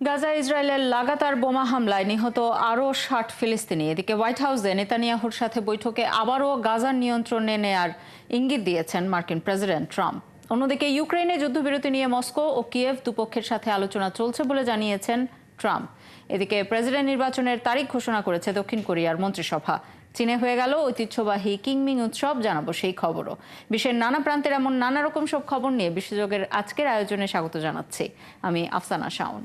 গাজায় ইসরায়েলের লাগাতার বোমা হামলায় নিহত আরও ৬০ ফিলিস্তিনি। এদিকে হোয়াইট হাউসে নেতানিয়াহুর সাথে বৈঠকে আবারও গাজার নিয়ন্ত্রণে নেয়ার ইঙ্গিত দিয়েছেন মার্কিন প্রেসিডেন্ট ট্রাম্প। অন্যদিকে ইউক্রেনে যুদ্ধবিরতি নিয়ে মস্কো ও কিয়েভ দুপক্ষের সাথে আলোচনা চলছে বলে জানিয়েছেন ট্রাম্প। এদিকে প্রেসিডেন্ট নির্বাচনের তারিখ ঘোষণা করেছে দক্ষিণ কোরিয়ার মন্ত্রিসভা। চীনে হয়ে গেল ঐতিহ্যবাহী কিংমিং উৎসব, জানাবো সেই খবরও। বিশ্বের নানা প্রান্তের এমন নানা রকম সব খবর নিয়ে বিশ্বযোগের আজকের আয়োজনে স্বাগত জানাচ্ছি আমি আফসানা শাওন।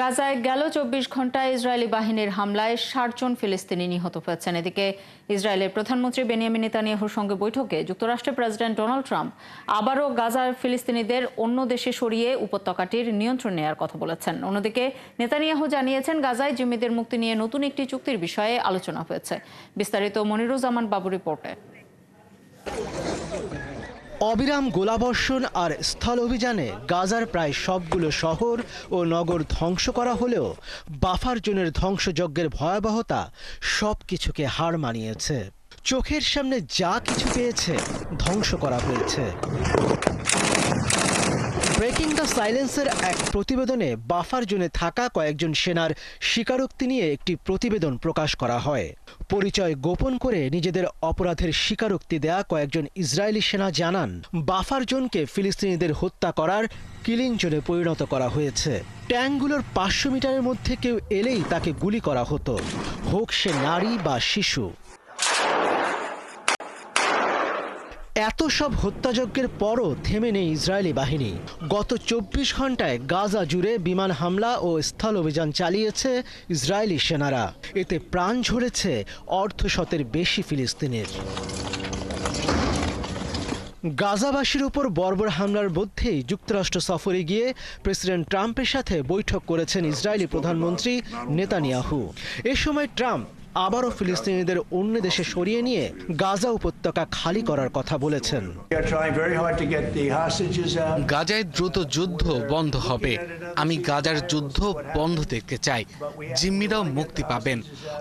গাজায় গেল ২৪ ঘন্টায় ইসরায়েলি বাহিনীর হামলায় ৬০ জন ফিলিস্তিনি নিহত হয়েছেন। এদিকে ইসরায়েলের প্রধানমন্ত্রী বেনিয়ামিন নেতানিয়াহুর সঙ্গে বৈঠকে যুক্তরাষ্ট্রের প্রেসিডেন্ট ডোনাল্ড ট্রাম্প আবারও গাজার ফিলিস্তিনিদের অন্য দেশে সরিয়ে উপত্যকাটির নিয়ন্ত্রণ নেওয়ার কথা বলেছেন। অন্যদিকে নেতানিয়াহু জানিয়েছেন গাজায় জিম্মিদের মুক্তি নিয়ে নতুন একটি চুক্তির বিষয়ে আলোচনা হয়েছে। বিস্তারিত মনিরুজ্জামান বাবু রিপোর্টে। অবিরাম গোলাবর্ষণ আর স্থল অভিযানে গাজার প্রায় সবগুলো শহর ও নগর ধ্বংস করা হলেও বাফার জোনের ধ্বংসযজ্ঞের ভয়াবহতা সবকিছুকে হার মানিয়েছে। চোখের সামনে যা কিছু পেয়েছে ধ্বংস করা হয়েছে। ব্রেকিং দ্য সাইলেন্সের এক প্রতিবেদনে বাফার জোনে থাকা কয়েকজন সেনার স্বীকারোক্তি নিয়ে একটি প্রতিবেদন প্রকাশ করা হয়। পরিচয় গোপন করে নিজেদের অপরাধের স্বীকারোক্তি দেয়া কয়েকজন ইসরায়েলি সেনা জানান, বাফার জোনকে ফিলিস্তিনিদের হত্যা করার কিলিং জোনে পরিণত করা হয়েছে। ট্যাঙ্কগুলোর ৫০০ মিটারের মধ্যে কেউ এলেই তাকে গুলি করা হতো, হোক সে নারী বা শিশু। এত সব হত্যাযজ্ঞের পরও থেমে নেই ইসরায়েলি বাহিনী। গত ২৪ ঘন্টায় গাজা জুড়ে বিমান হামলা ও স্থল অভিযান চালিয়েছে ইসরায়েলি সেনারা। এতে প্রাণ ঝরেছে অর্ধশতের বেশি ফিলিস্তিনির। গাজাবাসীর উপর বর্বর হামলার মধ্যেই যুক্তরাষ্ট্র সফরে গিয়ে প্রেসিডেন্ট ট্রাম্পের সাথে বৈঠক করেছেন ইসরায়েলি প্রধানমন্ত্রী নেতানিয়াহু। এ সময় ট্রাম্প আবারও ফিলিস্তিনিদের অন্য দেশে সরিয়ে নিয়ে গাজা উপত্যকা খালি করার কথা বলেছেন। গাজায় দ্রুত যুদ্ধ বন্ধ হবে। আমি গাজার যুদ্ধ বন্ধ দেখতে চাই। জিম্মিরাও মুক্তি পাবেন।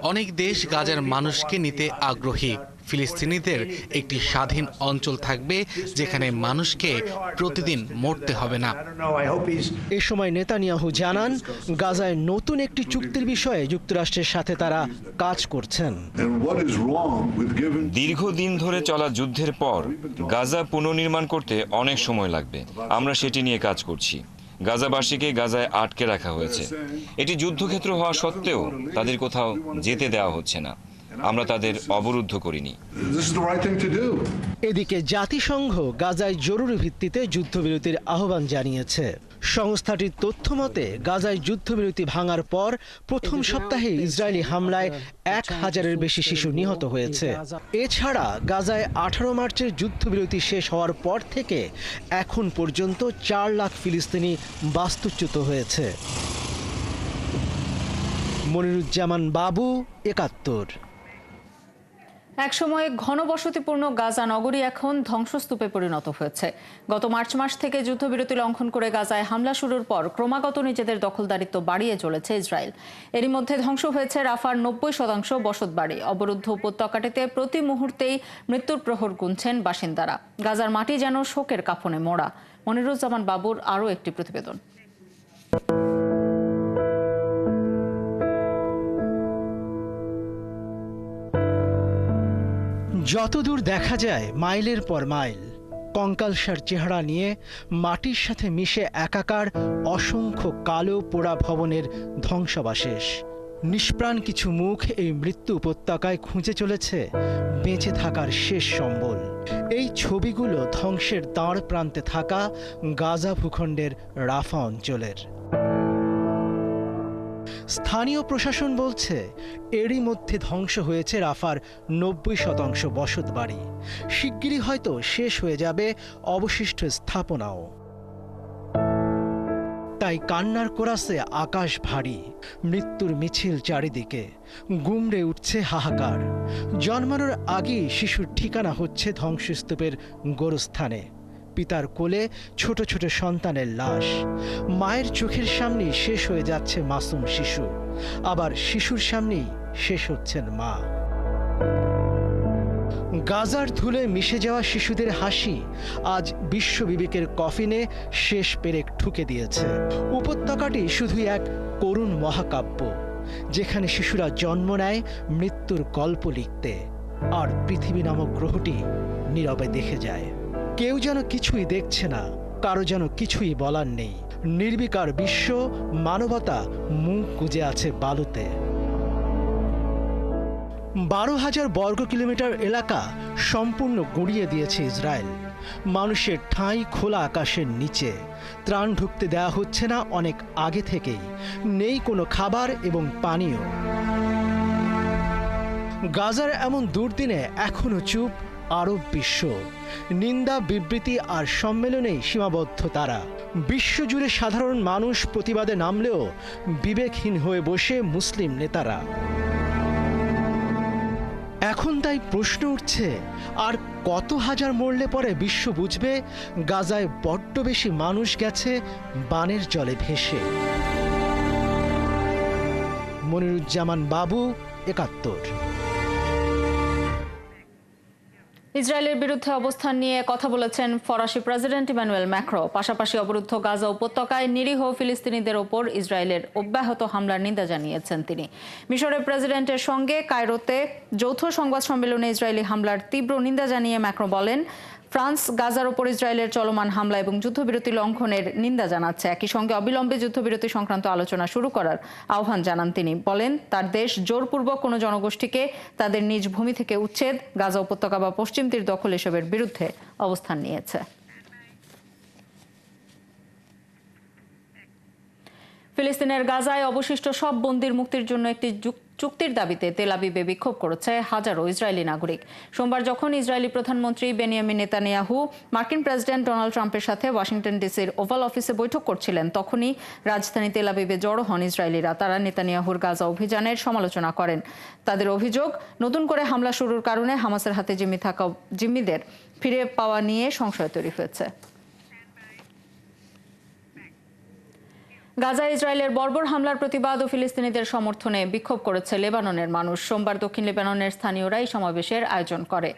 অনেক দেশ গাজার মানুষকে নিতে আগ্রহী। ফিলিস্তিনিদের একটি স্বাধীন অঞ্চল থাকবে যেখানে মানুষকে প্রতিদিন মরতে হবে না। এ সময় নেতানিয়াহু জানান, গাজায় নতুন একটি চুক্তির বিষয়ে যুক্তরাষ্ট্রের সাথে তারা কাজ করছেন। দীর্ঘদিন ধরে চলা যুদ্ধের পর গাজা পুনর্নির্মাণ করতে অনেক সময় লাগবে। আমরা সেটি নিয়ে কাজ করছি। গাজাবাসীকে গাজায় আটকে রাখা হয়েছে। এটি যুদ্ধক্ষেত্র হওয়া সত্ত্বেও তাদের কোথাও যেতে দেওয়া হচ্ছে না। আমরা তাদের অবরুদ্ধ করিনি। এদিকে জাতিসংঘ গাজায় জরুরি ভিত্তিতে যুদ্ধবিরতির আহ্বান জানিয়েছে। সংস্থাটির তথ্য মতে গাজায় যুদ্ধবিরতি ভাঙার পর প্রথম সপ্তাহে ইসরায়েলি হামলায় ১,০০০-এর বেশি শিশু নিহত হয়েছে। এছাড়া গাজায় ১৮ মার্চের যুদ্ধবিরতি শেষ হওয়ার পর থেকে এখন পর্যন্ত ৪ লাখ ফিলিস্তিনি বাস্তুচ্যুত হয়েছে। মনিরুজ্জামান বাবু, ৭১। একসময় ঘনবসতিপূর্ণ গাজা নগরী এখন ধ্বংসস্তূপে পরিণত হয়েছে। গত মার্চ মাস থেকে যুদ্ধবিরতি লঙ্ঘন করে গাজায় হামলা শুরুর পর ক্রমাগত নিজেদের দখলদারিত্ব বাড়িয়ে চলেছে ইসরায়েল। এরই মধ্যে ধ্বংস হয়েছে রাফার ৯০% বসতবাড়ি। অবরুদ্ধ উপত্যকাটিতে প্রতি মুহূর্তেই মৃত্যুর প্রহর গুনছেন বাসিন্দারা। গাজার মাটি যেন শোকের কাফনে মোড়া। মনিরুজ্জামান বাবুর আরও একটি প্রতিবেদন। যতদূর দেখা যায় মাইলের পর মাইল, কঙ্কালসার চেহারা নিয়ে মাটির সাথে মিশে একাকার অসংখ্য কালো পোড়া ভবনের ধ্বংসাবশেষ। নিষ্প্রাণ কিছু মুখ এই মৃত্যু উপত্যকায় খুঁজে চলেছে বেঁচে থাকার শেষ সম্বল। এই ছবিগুলো ধ্বংসের দাঁড় প্রান্তে থাকা গাজা ভূখণ্ডের রাফা অঞ্চলের। স্থানীয় প্রশাসন বলছে এরই মধ্যে ধ্বংস হয়েছে রাফার ৯০% বসতবাড়ি। শিগগিরই হয়তো শেষ হয়ে যাবে অবশিষ্ট স্থাপনাও। তাই কান্নার কোরাসে আকাশ ভারী, মৃত্যুর মিছিল চারিদিকে, গুমড়ে উঠছে হাহাকার। জন্মানোর আগেই শিশুর ঠিকানা হচ্ছে ধ্বংসস্তূপের গোরস্থানে। পিতার কোলে ছোট ছোট সন্তানের লাশ। মায়ের চোখের সামনেই শেষ হয়ে যাচ্ছে মাসুম শিশু, আবার শিশুর সামনেই শেষ হচ্ছেন মা। গাজার ধুলে মিশে যাওয়া শিশুদের হাসি আজ বিশ্ব বিবেকের কফিনে শেষ পেরেক ঠুকে দিয়েছে। উপত্যকাটি শুধুই এক করুণ মহাকাব্য, যেখানে শিশুরা জন্ম নেয় মৃত্যুর গল্প লিখতে, আর পৃথিবী নামক গ্রহটি নীরবে দেখে যায়। কেউ যেন কিছুই দেখছে না, কারো যেন কিছুই বলার নেই। নির্বিকার বিশ্ব, মানবতা মুখ গুজে আছে বালুতে। 12,000 বর্গ কিলোমিটার এলাকা সম্পূর্ণ গুঁড়িয়ে দিয়েছে ইসরায়েল। মানুষের ঠাঁই খোলা আকাশের নিচে। ত্রাণ ঢুকতে দেওয়া হচ্ছে না অনেক আগে থেকেই। নেই কোনো খাবার এবং পানীয়। গাজার এমন দুর্দিনে এখনো চুপ আরব বিশ্ব। নিন্দা, বিবৃতি আর সম্মেলনেই সীমাবদ্ধ তারা। বিশ্বজুড়ে সাধারণ মানুষ প্রতিবাদে নামলেও বিবেকহীন হয়ে বসে মুসলিম নেতারা। এখন তাই প্রশ্ন উঠছে, আর কত হাজার মরলে পরে বিশ্ব বুঝবে গাজায় বড্ড বেশি মানুষ গেছে বানের জলে ভেসে। মনিরুজ্জামান বাবু, ৭১। ইসরায়েলের বিরুদ্ধে অবস্থান নিয়ে কথা বলেছেন ফরাসি প্রেসিডেন্ট ইমানুয়েল ম্যাক্রো। পাশাপাশি অবরুদ্ধ গাজা উপত্যকায় নিরীহ ফিলিস্তিনিদের ওপর ইসরায়েলের অব্যাহত হামলার নিন্দা জানিয়েছেন তিনি। মিশরের প্রেসিডেন্টের সঙ্গে কায়রোতে যৌথ সংবাদ সম্মেলনে ইসরায়েলি হামলার তীব্র নিন্দা জানিয়ে ম্যাক্রো বলেন, ফ্রান্স গাজার ওপর ইসরায়েলের চলমান হামলা এবং যুদ্ধবিরতি লঙ্ঘনের নিন্দা জানাচ্ছে। একই সঙ্গে অবিলম্বে যুদ্ধবিরতি সংক্রান্ত আলোচনা শুরু করার আহ্বান জানান তিনি। বলেন, তার দেশ জোরপূর্বক কোনো জনগোষ্ঠীকে তাদের নিজ ভূমি থেকে উচ্ছেদ, গাজা উপত্যকা বা পশ্চিম তীর দখল এসবের বিরুদ্ধে অবস্থান নিয়েছে। ফিলিস্তিনের গাজায় অবশিষ্ট সব বন্দীর মুক্তির জন্য একটি চুক্তির দাবিতে তেল আবিবে বিক্ষোভ করেছে হাজারো ইসরায়েলি নাগরিক। সোমবার যখন ইসরায়েলি প্রধানমন্ত্রী বেনিয়ামিন নেতানিয়াহু মার্কিন প্রেসিডেন্ট ডোনাল্ড ট্রাম্পের সাথে ওয়াশিংটন ডিসির ওভাল অফিসে বৈঠক করছিলেন, তখনই রাজধানী তেল আবিবে জড়ো হন ইসরায়েলিরা। তারা নেতানিয়াহুর গাজা অভিযানের সমালোচনা করেন। তাদের অভিযোগ, নতুন করে হামলা শুরুর কারণে হামাসের হাতে জিম্মি থাকা জিম্মিদের ফিরে পাওয়া নিয়ে সংশয় তৈরি হয়েছে। গাজায় ইসরায়েলের বর্বর হামলার প্রতিবাদ ও ফিলিস্তিনিদের সমর্থনে বিক্ষোভ করেছে লেবাননের মানুষ। সোমবার দক্ষিণ লেবাননের স্থানীয়রা এই সমাবেশের আয়োজন করে।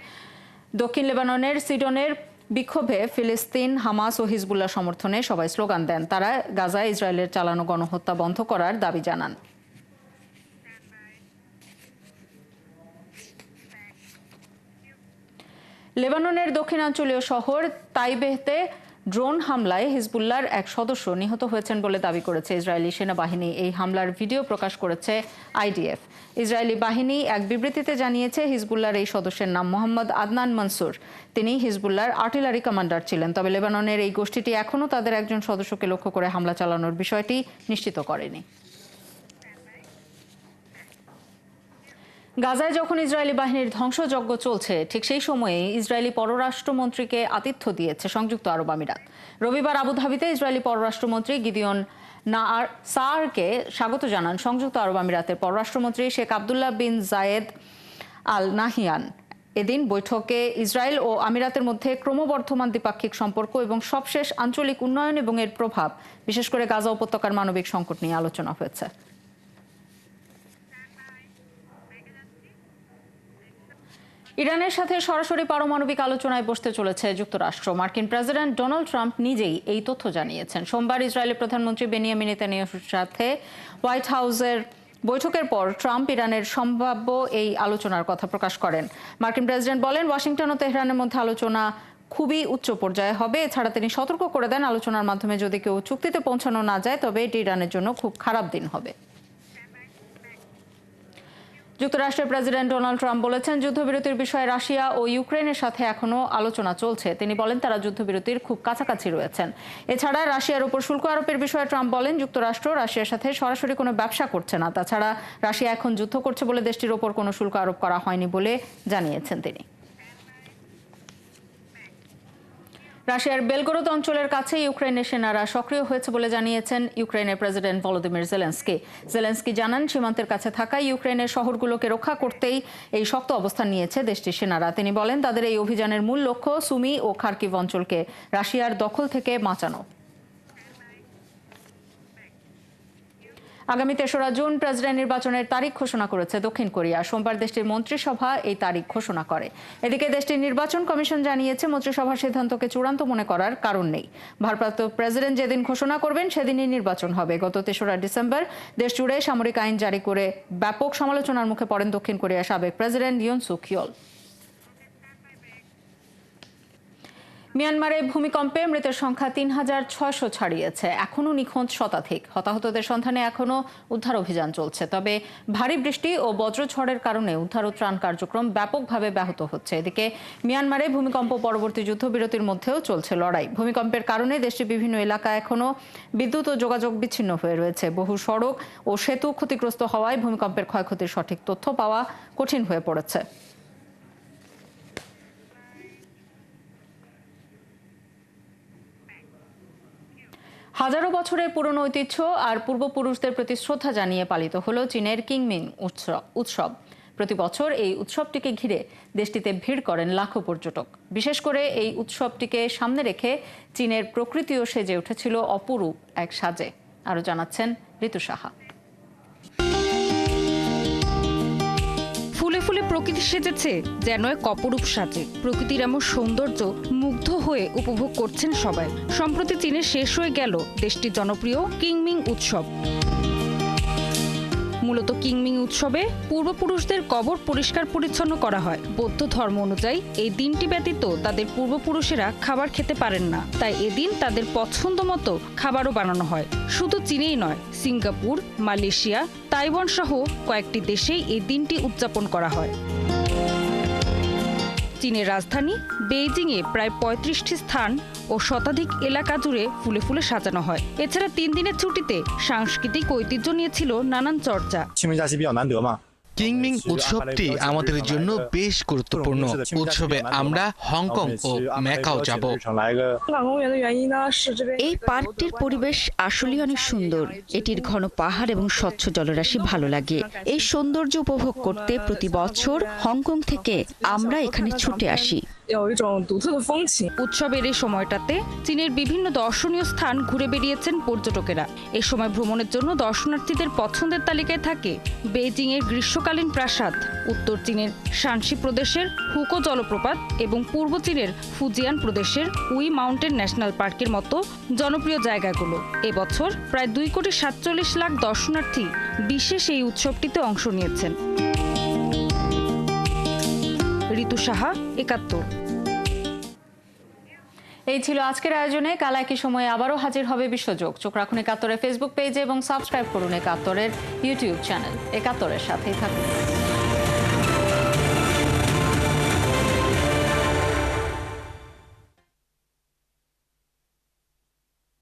দক্ষিণ লেবাননের সিডনের বিক্ষোভে ফিলিস্তিন, হামাস ও হিজবুল্লাহ সমর্থনে সবাই স্লোগান দেন। তারা গাজায় ইসরায়েলের চালানো গণহত্যা বন্ধ করার দাবি জানান। লেবাননের দক্ষিণাঞ্চলীয় শহর তাইবেতে ড্রোন হামলায় হিজবুল্লাহর এক সদস্য নিহত হয়েছেন বলে দাবি করেছে ইসরায়েলি সেনাবাহিনী। এই হামলার ভিডিও প্রকাশ করেছে আইডিএফ। ইসরায়েলি বাহিনী এক বিবৃতিতে জানিয়েছে, হিজবুল্লাহর এই সদস্যের নাম মোহাম্মদ আদনান মনসুর। তিনি হিজবুল্লাহর আর্টিলারি কমান্ডার ছিলেন। তবে লেবাননের এই গোষ্ঠীটি এখনও তাদের একজন সদস্যকে লক্ষ্য করে হামলা চালানোর বিষয়টি নিশ্চিত করেনি। গাজায় যখন ইসরায়েলি বাহিনীর ধ্বংসযজ্ঞ চলছে, ঠিক সেই সময়ে ইসরায়েলি পররাষ্ট্রমন্ত্রীকে আতিথ্য দিয়েছে সংযুক্ত আরব আমিরাত। রবিবার আবুধাবিতে ইসরায়েলি পররাষ্ট্রমন্ত্রী গিদিয়ন সাআরকে স্বাগত জানান সংযুক্ত আরব আমিরাতের পররাষ্ট্রমন্ত্রী শেখ আবদুল্লাহ বিন জায়েদ আল নাহিয়ান। এদিন বৈঠকে ইসরায়েল ও আমিরাতের মধ্যে ক্রমবর্ধমান দ্বিপাক্ষিক সম্পর্ক এবং সবশেষ আঞ্চলিক উন্নয়ন এবং এর প্রভাব, বিশেষ করে গাজা উপত্যকার মানবিক সংকট নিয়ে আলোচনা হয়েছে। ইরানের সাথে সরাসরি পারমাণবিক আলোচনায় বসতে চলেছে যুক্তরাষ্ট্র। মার্কিন প্রেসিডেন্ট ডোনাল্ড ট্রাম্প নিজেই এই তথ্য জানিয়েছেন। সোমবার ইসরায়েলের প্রধানমন্ত্রী বেনিয়ামিন নেতানিয়াহুর সাথে হোয়াইট হাউসের বৈঠকের পর ট্রাম্প ইরানের সম্ভাব্য এই আলোচনার কথা প্রকাশ করেন। মার্কিন প্রেসিডেন্ট বলেন, ওয়াশিংটন ও তেহরানের মধ্যে আলোচনা খুবই উচ্চ পর্যায়ে হবে। এছাড়া তিনি সতর্ক করে দেন, আলোচনার মাধ্যমে যদি কেউ চুক্তিতে পৌঁছানো না যায়, তবে এটি ইরানের জন্য খুব খারাপ দিন হবে। যুক্তরাষ্ট্রের প্রেসিডেন্ট ডোনাল্ড ট্রাম্প বলেছেন, যুদ্ধবিরতির বিষয়ে রাশিয়া ও ইউক্রেনের সাথে এখনও আলোচনা চলছে। তিনি বলেন, তারা যুদ্ধবিরতির খুব কাছাকাছি রয়েছেন। এছাড়া রাশিয়ার উপর শুল্ক আরোপের বিষয়ে ট্রাম্প বলেন, যুক্তরাষ্ট্র রাশিয়ার সাথে সরাসরি কোনো ব্যবসা করছে না। তাছাড়া রাশিয়া এখন যুদ্ধ করছে বলে দেশটির ওপর কোনো শুল্ক আরোপ করা হয়নি বলে জানিয়েছেন তিনি। রাশিয়ার বেলগোরদ অঞ্চলের কাছে ইউক্রেনের সেনারা সক্রিয় হয়েছে বলে জানিয়েছেন ইউক্রেনের প্রেসিডেন্ট ভলোদিমির জেলেনস্কি। জেলেনস্কি জানান, সীমান্তের কাছে থাকা ইউক্রেনের শহরগুলোকে রক্ষা করতেই এই শক্ত অবস্থান নিয়েছে দেশটির সেনারা। তিনি বলেন, তাদের এই অভিযানের মূল লক্ষ্য সুমি ও খার্কিভ অঞ্চলকে রাশিয়ার দখল থেকে বাঁচানো। আগামী ৩রা জুন প্রেসিডেন্ট নির্বাচনের তারিখ ঘোষণা করেছে দক্ষিণ কোরিয়া। সোমবার দেশটির মন্ত্রিসভা এই তারিখ ঘোষণা করে। এদিকে দেশটির নির্বাচন কমিশন জানিয়েছে, মন্ত্রিসভার সিদ্ধান্তকে চূড়ান্ত মনে করার কারণ নেই। ভারপ্রাপ্ত প্রেসিডেন্ট যেদিন ঘোষণা করবেন সেদিনই নির্বাচন হবে। গত ৩রা ডিসেম্বর দেশ জুড়ে সামরিক আইন জারি করে ব্যাপক সমালোচনার মুখে পড়েন দক্ষিণ কোরিয়ার সাবেক প্রেসিডেন্ট ইউন সুক ইয়োল। মিয়ানমারে ভূমিকম্পে মৃতের সংখ্যা ৩,৬০০ ছাড়িয়েছে। এখনও নিখোঁজ শতাধিক। হতাহতদের সন্ধানে এখনও উদ্ধার অভিযান চলছে। তবে ভারী বৃষ্টি ও বজ্রঝড়ের কারণে উদ্ধার ও ত্রাণ কার্যক্রম ব্যাপকভাবে ব্যাহত হচ্ছে। এদিকে মিয়ানমারে ভূমিকম্প পরবর্তী যুদ্ধবিরতির মধ্যেও চলছে লড়াই। ভূমিকম্পের কারণে দেশটির বিভিন্ন এলাকা এখনও বিদ্যুৎ ও যোগাযোগ বিচ্ছিন্ন হয়ে রয়েছে। বহু সড়ক ও সেতু ক্ষতিগ্রস্ত হওয়ায় ভূমিকম্পের ক্ষয়ক্ষতির সঠিক তথ্য পাওয়া কঠিন হয়ে পড়েছে। হাজারো বছরের পুরনো ঐতিহ্য আর পূর্বপুরুষদের প্রতি শ্রদ্ধা জানিয়ে পালিত হলো চীনের কিংমিং উৎসব। প্রতি বছর এই উৎসবটিকে ঘিরে দেশটিতে ভিড় করেন লাখো পর্যটক। বিশেষ করে এই উৎসবটিকে সামনে রেখে চীনের প্রকৃতিও সেজে উঠেছিল অপরূপ এক সাজে। আরো জানাচ্ছেন ঋতু সাহা। ফুলে ফুলে প্রকৃতি সেজেছে যেন এক অপরূপ সাজে। প্রকৃতির এমন সৌন্দর্য মুগ্ধ হয়ে উপভোগ করছেন সবাই। সম্প্রতি চীনে শেষ হয়ে গেল দেশটির জনপ্রিয় কিংমিং উৎসব। মূলত কিংমিং উৎসবে পূর্বপুরুষদের কবর পরিষ্কার পরিচ্ছন্ন করা হয়। বৌদ্ধ ধর্ম অনুযায়ী এই দিনটি ব্যতীত তাদের পূর্বপুরুষেরা খাবার খেতে পারেন না, তাই এদিন তাদের পছন্দ মতো খাবারও বানানো হয়। শুধু চীনেই নয়, সিঙ্গাপুর, মালয়েশিয়া, তাইওয়ান সহ কয়েকটি দেশেই এই দিনটি উদযাপন করা হয়। চীনের রাজধানী বেইজিংয়ে প্রায় ৩৫টি স্থান ও শতাধিক এলাকা জুড়ে ফুলে ফুলে সাজানো হয়। এছাড়া ৩ দিনের ছুটিতে সাংস্কৃতিক ঐতিহ্য নিয়েছিল নানান চর্চা। কিংমিং উৎসবটি আমাদের জন্য বেশ গুরুত্বপূর্ণ। উৎসবে আমরা হংকং ও ম্যাকাও যাব। এই পার্কটির পরিবেশ আসলে অনেক সুন্দর। এটির ঘন পাহাড় এবং স্বচ্ছ জলরাশি ভালো লাগে। এই সৌন্দর্য উপভোগ করতে প্রতি বছর হংকং থেকে আমরা এখানে ছুটে আসি। উৎসবের এই সময়টাতে চীনের বিভিন্ন দর্শনীয় স্থান ঘুরে বেরিয়েছেন পর্যটকেরা। এ সময় ভ্রমণের জন্য দর্শনার্থীদের পছন্দের তালিকায় থাকে বেইজিংয়ের গ্রীষ্মকালীন প্রাসাদ, উত্তর চীনের শানসি প্রদেশের হুকো জলপ্রপাত এবং পূর্ব চীনের ফুজিয়ান প্রদেশের উই মাউন্টেন ন্যাশনাল পার্কের মতো জনপ্রিয় জায়গাগুলো। এবছর প্রায় 2,47,00,000 দর্শনার্থী বিশেষ এই উৎসবটিতে অংশ নিয়েছেন। ঋতু সাহা, ৭১। এই ছিল আজকের আয়োজনে। কাল একই সময়ে আবারও হাজির হবে বিশ্বযোগ। চোখ রাখুন ৭১-এর ফেসবুক পেজে এবং সাবস্ক্রাইব করুন ৭১-এর ইউটিউব চ্যানেল। ৭১-এর সাথেই থাকুন।